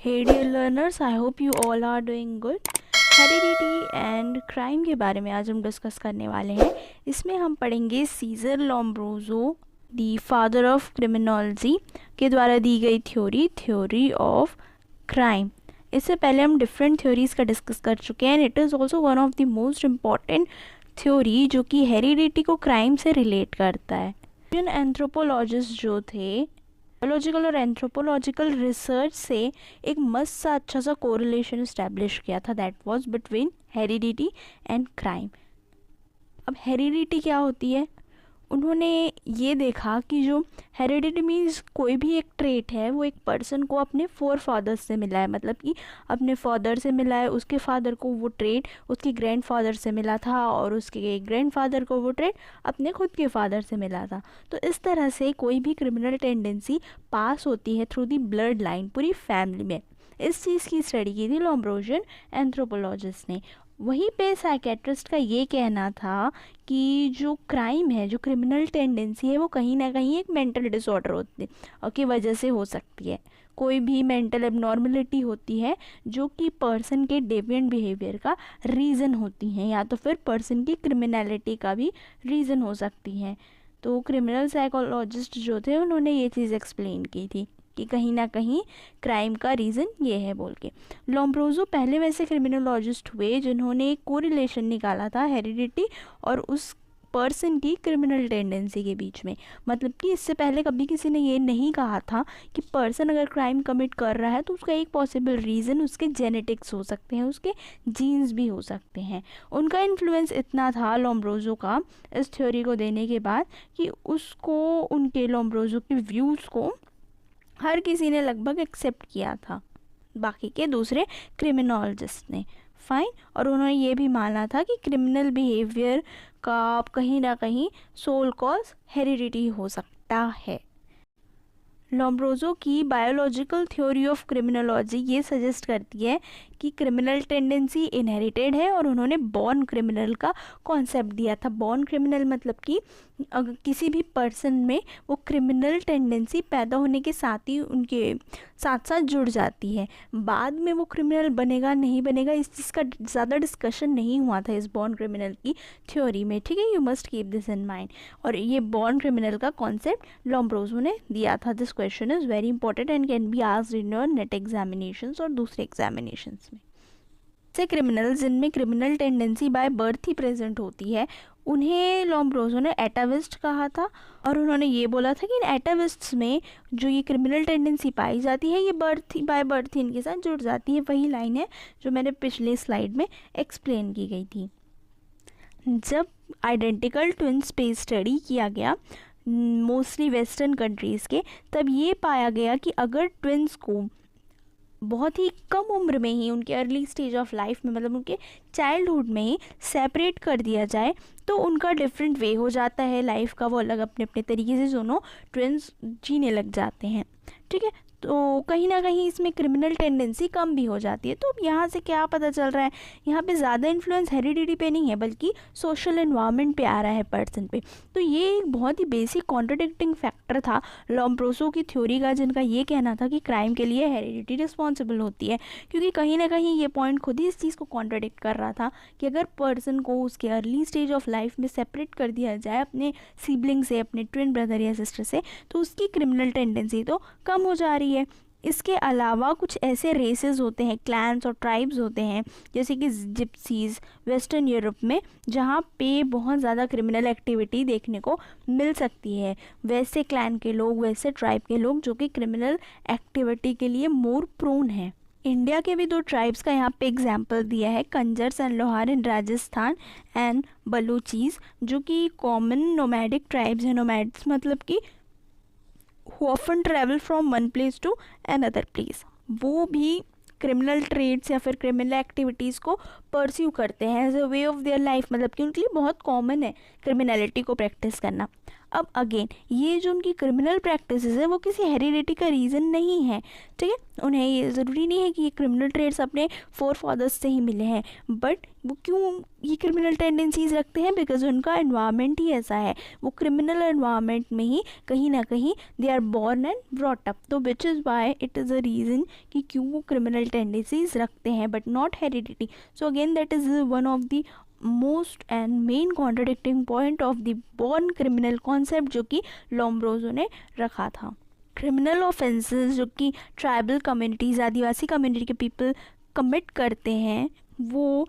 Hey dear learners, I hope you all are doing good. Heredity and crime के बारे में आज हम डिस्कस करने वाले हैं. इसमें हम पढ़ेंगे Caesar Lombroso the father of criminology के द्वारा दी गई थ्योरी ऑफ क्राइम. इससे पहले हम डिफरेंट थ्योरीज़ का डिस्कस कर चुके हैं. It is also one of the most important theory जो कि हेरिडिटी को क्राइम से रिलेट करता है. एंथ्रोपोलॉजिस्ट जो थे बायोलॉजिकल और एंथ्रोपोलॉजिकल रिसर्च से एक मस्त सा अच्छा सा कोरिलेशन इस्टेब्लिश किया था, that was between heredity and crime. अब हेरिडिटी क्या होती है? उन्होंने ये देखा कि जो हेरिडिटी मीन्स कोई भी एक ट्रेट है वो एक पर्सन को अपने फोर फादर्स से मिला है, मतलब कि अपने फादर से मिला है, उसके फादर को वो ट्रेट उसके ग्रैंडफादर से मिला था और उसके ग्रैंडफादर को वो ट्रेट अपने खुद के फादर से मिला था. तो इस तरह से कोई भी क्रिमिनल टेंडेंसी पास होती है थ्रू दी ब्लड लाइन पूरी फैमिली में. इस चीज़ की स्टडी की थी लोम्ब्रोजियन एंथ्रोपोलॉजिस्ट ने. वहीं पे साइकेट्रिस्ट का ये कहना था कि जो क्राइम है, जो क्रिमिनल टेंडेंसी है, वो कहीं ना कहीं एक मेंटल डिसऑर्डर होती है की वजह से हो सकती है. कोई भी मेंटल एबनॉर्मलिटी होती है जो कि पर्सन के डेविएंट बिहेवियर का रीज़न होती हैं, या तो फिर पर्सन की क्रिमिनलिटी का भी रीज़न हो सकती हैं. तो क्रिमिनल साइकोलॉजिस्ट जो थे उन्होंने ये चीज़ एक्सप्लेन की थी कि कहीं ना कहीं क्राइम का रीज़न ये है बोल के. लोम्ब्रोसो पहले वैसे क्रिमिनोलॉजिस्ट हुए जिन्होंने एक कोरिलेशन निकाला था हेरिडिटी और उस पर्सन की क्रिमिनल टेंडेंसी के बीच में. मतलब कि इससे पहले कभी किसी ने ये नहीं कहा था कि पर्सन अगर क्राइम कमिट कर रहा है तो उसका एक पॉसिबल रीज़न उसके जेनेटिक्स हो सकते हैं, उसके जीन्स भी हो सकते हैं. उनका इन्फ्लुएंस इतना था लोम्ब्रोसो का इस थ्योरी को देने के बाद कि उसको उनके लोम्ब्रोसो के व्यूज़ को हर किसी ने लगभग एक्सेप्ट किया था, बाकी के दूसरे क्रिमिनोलॉजिस्ट ने. फाइन. और उन्होंने ये भी माना था कि क्रिमिनल बिहेवियर का कहीं ना कहीं सोल कॉज हेरिडिटी हो सकता है. लोम्ब्रोसो की बायोलॉजिकल थ्योरी ऑफ क्रिमिनोलॉजी ये सजेस्ट करती है कि क्रिमिनल टेंडेंसी इनहेरिटेड है और उन्होंने बॉर्न क्रिमिनल का कॉन्सेप्ट दिया था. बॉर्न क्रिमिनल मतलब कि अगर किसी भी पर्सन में वो क्रिमिनल टेंडेंसी पैदा होने के साथ ही उनके साथ साथ जुड़ जाती है, बाद में वो क्रिमिनल बनेगा नहीं बनेगा इस चीज़ का ज़्यादा डिस्कशन नहीं हुआ था इस बॉर्न क्रिमिनल की थ्योरी में. ठीक है, you must keep this in mind. और ये बॉर्न क्रिमिनल का कॉन्सेप्ट लोम्ब्रोसो ने दिया था. This question is very important and can be asked in your net examinations और दूसरे एग्जामिनेशंस में. से क्रिमिनल जिनमें criminal tendency by birth he present होती है उन्हें लोम्ब्रोसो ने एटाविस्ट कहा था. और उन्होंने ये बोला था कि इन एटाविस्ट्स में जो ये क्रिमिनल टेंडेंसी पाई जाती है ये बाय बर्थ ही इनके साथ जुड़ जाती है. वही लाइन है जो मैंने पिछले स्लाइड में एक्सप्लेन की गई थी. जब आइडेंटिकल ट्विन स्पेस स्टडी किया गया मोस्टली वेस्टर्न कंट्रीज़ के, तब ये पाया गया कि अगर ट्विन्स को बहुत ही कम उम्र में ही उनके अर्ली स्टेज ऑफ लाइफ में, मतलब उनके चाइल्डहुड में ही सेपरेट कर दिया जाए तो उनका डिफरेंट वे हो जाता है लाइफ का. वो अलग अपने अपने तरीके से दोनों ट्विन्स जीने लग जाते हैं. ठीक है, तो कहीं ना कहीं इसमें क्रिमिनल टेंडेंसी कम भी हो जाती है. तो अब यहाँ से क्या पता चल रहा है, यहाँ पे ज़्यादा इन्फ्लुएंस हेरिडिटी पे नहीं है बल्कि सोशल एनवायरनमेंट पे आ रहा है पर्सन पे. तो ये एक बहुत ही बेसिक कॉन्ट्रडिक्टिंग फैक्टर था लोम्ब्रोसो की थ्योरी का, जिनका ये कहना था कि क्राइम के लिए हेरिडिटी रिस्पॉन्सिबल होती है. क्योंकि कहीं ना कहीं ये पॉइंट खुद ही इस चीज़ को कॉन्ट्रडिक्ट कर रहा था कि अगर पर्सन को उसके अर्ली स्टेज ऑफ लाइफ में सेपरेट कर दिया जाए अपने सिबलिंग से, अपने ट्विन ब्रदर या सिस्टर से, तो उसकी क्रिमिनल टेंडेंसी तो कम हो जा रही है. इसके अलावा कुछ ऐसे रेसेस होते हैं, क्लैन्स और ट्राइब्स होते हैं जैसे कि जिप्सीज़ वेस्टर्न यूरोप में, जहाँ पे बहुत ज़्यादा क्रिमिनल एक्टिविटी देखने को मिल सकती है. वैसे क्लैन के लोग, वैसे ट्राइब के लोग जो कि क्रिमिनल एक्टिविटी के लिए मोर प्रोन हैं. इंडिया के भी दो ट्राइब्स का यहाँ पे एग्जाम्पल दिया है, कंजर्स एंड लोहार इन राजस्थान एंड बलूचीज़, जो कि कॉमन नोमैडिक ट्राइब्स हैं. नोमैड्स मतलब कि who often travel from one place to another place. वो भी क्रिमिनल ट्रेड्स या फिर क्रिमिनल एक्टिविटीज़ को परस्यू करते हैं as a way of their life, मतलब कि उनके लिए बहुत कॉमन है क्रिमिनलिटी को प्रैक्टिस करना. अब अगेन ये जो उनकी क्रिमिनल प्रैक्टिसेस है वो किसी हेरिडिटी का रीज़न नहीं है. ठीक है, उन्हें ये ज़रूरी नहीं है कि ये क्रिमिनल ट्रेड्स अपने फोर फादर्स से ही मिले हैं, बट वो क्यों ये क्रिमिनल टेंडेंसीज रखते हैं? बिकॉज उनका एनवायरनमेंट ही ऐसा है, वो क्रिमिनल एनवायरनमेंट में ही कहीं ना कहीं they are born and brought up. तो which is why it is a reason कि क्यों वो क्रिमिनल टेंडेंसीज रखते हैं, but not heredity. So again that is one of the most and main contradicting point of the born criminal concept जो कि Lombroso ने रखा था। क्रिमिनल ऑफेंसेस जो कि ट्राइबल कम्युनिटीज़, आदिवासी कम्युनिटी के पीपल कमिट करते हैं, वो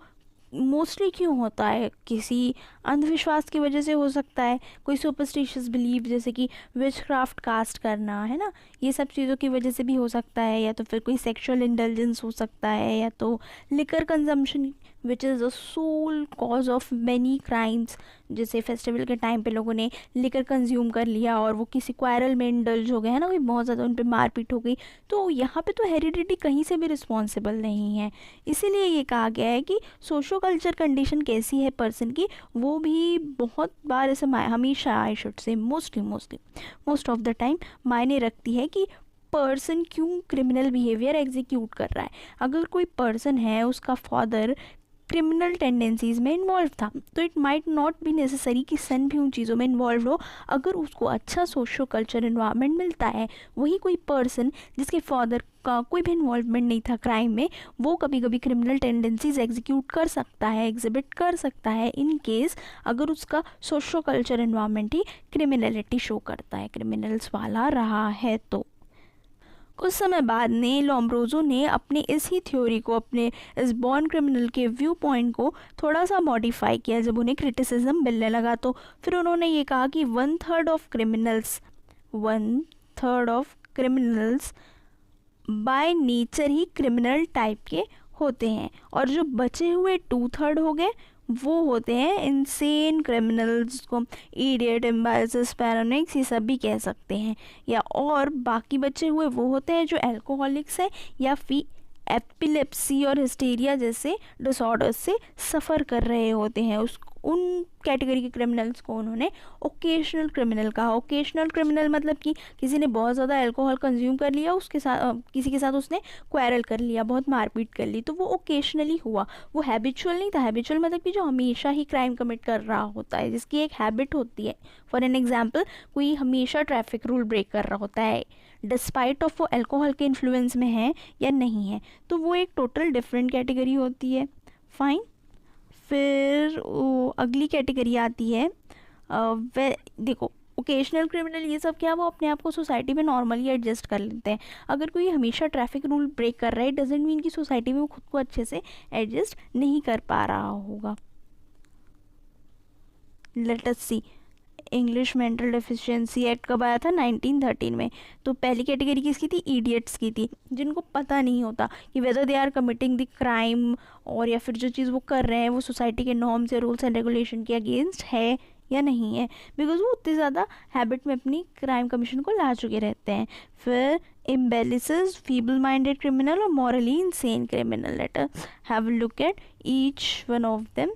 मोस्टली क्यों होता है? किसी अंधविश्वास की वजह से हो सकता है, कोई सुपरस्टिशियस बिलीव जैसे कि विचक्राफ्ट कास्ट करना, है ना, ये सब चीज़ों की वजह से भी हो सकता है, या तो फिर कोई सेक्सुअल इंटेलिजेंस हो सकता है, या तो liquor consumption which is the sole cause of many crimes. जैसे फेस्टिवल के टाइम पे लोगों ने लिकर कंज्यूम कर लिया और वो किसी क्वारल में इंडल्ज हो गए, है ना, कोई बहुत ज़्यादा उन पर मारपीट हो गई, तो यहाँ पे तो हेरिडिटी कहीं से भी रिस्पॉन्सिबल नहीं है। इसीलिए ये कहा गया है कि सोशो कल्चर कंडीशन कैसी है पर्सन की, वो भी बहुत बार ऐसे हमेशा, I should say most of the time मायने रखती है कि पर्सन क्यों क्रिमिनल बिहेवियर एग्जीक्यूट कर रहा है। अगर कोई पर्सन है, उसका फादर क्रिमिनल टेंडेंसीज में इन्वॉल्व था, तो it might not be necessary कि सन भी उन चीज़ों में इन्वॉल्व हो। अगर उसको अच्छा सोशो कल्चर इन्वायरमेंट मिलता है, वही कोई पर्सन जिसके फादर का कोई भी इन्वॉल्वमेंट नहीं था क्राइम में, वो कभी कभी क्रिमिनल टेंडेंसीज एग्जीक्यूट कर सकता है, एग्जिबिट कर सकता है, इन केस अगर उसका सोशो कल्चर इन्वायरमेंट ही क्रिमिनलिटी शो करता है, क्रिमिनल्स वाला रहा है। तो कुछ समय बाद ने लोम्ब्रोसो ने अपने इस ही थ्योरी को, अपने इस बॉर्न क्रिमिनल के व्यू पॉइंट को थोड़ा सा मॉडिफाई किया। जब उन्हें क्रिटिसिज्म मिलने लगा तो फिर उन्होंने ये कहा कि 1/3 of criminals by nature he criminal type के होते हैं, और जो बचे हुए 2/3 हो गए वो होते हैं इनसेन क्रिमिनल्स, को इडियट, एम्बायसिस, पैरानोइक्स, ये सब भी कह सकते हैं। या और बाकी बचे हुए वो होते हैं जो एल्कोहलिक्स है या फिर एपिलेप्सी और हिस्टीरिया जैसे डिसऑर्डर्स से सफ़र कर रहे होते हैं। उन कैटेगरी के क्रिमिनल्स को उन्होंने ओकेशनल क्रिमिनल कहा। ओकेशनल क्रिमिनल मतलब कि किसी ने बहुत ज़्यादा अल्कोहल कंज्यूम कर लिया, उसके साथ किसी के साथ उसने क्वारल कर लिया, बहुत मारपीट कर ली, तो वो ओकेशनली हुआ, वो हैबिचुअल नहीं था। हैबिचुअल मतलब कि जो हमेशा ही क्राइम कमिट कर रहा होता है, जिसकी एक हैबिट होती है। फॉर एन एग्जाम्पल, कोई हमेशा ट्रैफिक रूल ब्रेक कर रहा होता है डिस्पाइट ऑफ वो अल्कोहल के इन्फ्लुएंस में है या नहीं है, तो वो एक टोटल डिफरेंट कैटेगरी होती है। फाइन। फिर अगली कैटेगरी आती है वे देखो, ओकेशनल क्रिमिनल ये सब क्या, वो अपने आप को सोसाइटी में नॉर्मली एडजस्ट कर लेते हैं। अगर कोई हमेशा ट्रैफिक रूल ब्रेक कर रहा है, डजेंट मीन कि सोसाइटी में वो खुद को अच्छे से एडजस्ट नहीं कर पा रहा होगा। लेट अस सी, इंग्लिश मेंटल डेफिशिएंसी एक्ट कब आया था? 1913 में। तो पहली कैटेगरी किसकी थी? इडियट्स की थी, जिनको पता नहीं होता कि whether they are committing the crime, और या फिर जो चीज़ वो कर रहे हैं वो सोसाइटी के नॉर्म्स या रूल्स एंड रेगुलेशन के अगेंस्ट है या नहीं है, बिकॉज वो उतनी ज़्यादा हैबिट में अपनी क्राइम कमीशन को ला चुके रहते हैं। फिर इम्बेलिसेस, फीबल माइंडेड क्रिमिनल और morally insane criminal. Let us have a look at each one of them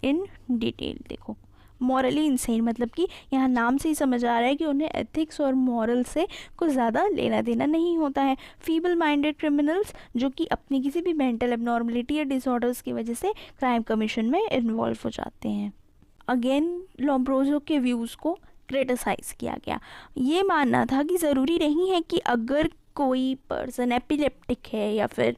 in detail. देखो, मॉरली इंसेन मतलब कि यहाँ नाम से ही समझ आ रहा है कि उन्हें एथिक्स और मॉरल से कुछ ज़्यादा लेना देना नहीं होता है। फीबल माइंडेड क्रिमिनल्स जो कि अपनी किसी भी मेंटल एबनॉर्मलिटी या डिसऑर्डर्स की वजह से क्राइम कमीशन में इन्वॉल्व हो जाते हैं। अगेन लोम्ब्रोसो के व्यूज़ को क्रिटिसाइज़ किया गया। ये मानना था कि ज़रूरी नहीं है कि अगर कोई पर्सन एपिलेप्टिक है या फिर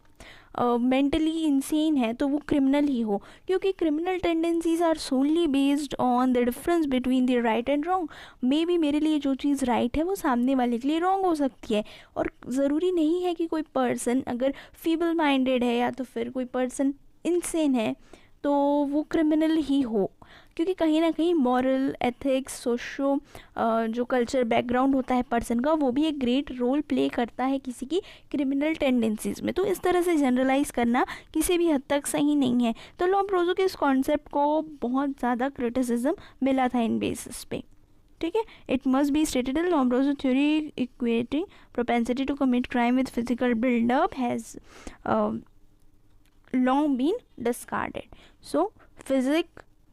मेंटली इंसेन है तो वो क्रिमिनल ही हो, क्योंकि criminal tendencies are solely based on the difference between the right and wrong. May be मेरे लिए जो चीज़ राइट है वो सामने वाले के लिए रॉन्ग हो सकती है, और ज़रूरी नहीं है कि कोई पर्सन अगर फीबल माइंडेड है या तो फिर कोई पर्सन इंसेन है तो वो क्रिमिनल ही हो, क्योंकि कहीं ना कहीं मॉरल, एथिक्स, सोशो जो कल्चर बैकग्राउंड होता है पर्सन का, वो भी एक ग्रेट रोल प्ले करता है किसी की क्रिमिनल टेंडेंसीज में। तो इस तरह से जनरलाइज करना किसी भी हद तक सही नहीं है। तो लोम्ब्रोसो के इस कॉन्सेप्ट को बहुत ज़्यादा क्रिटिसिज्म मिला था इन बेसिस पे। ठीक है, it must be stated in Lombroso theory equating propensity to commit crime with physical buildup has long been discarded. So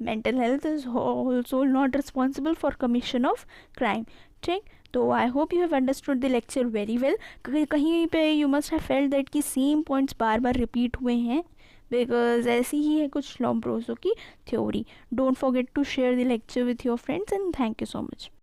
mental health is also not responsible for commission of crime. ठीक, तो I hope you have understood the lecture very well. कहीं पे you must have felt that कि same points बार बार repeat हुए हैं, because ऐसी ही है कुछ लॉम्ब्रोसो की थ्योरी. Don't forget to share the lecture with your friends and thank you so much.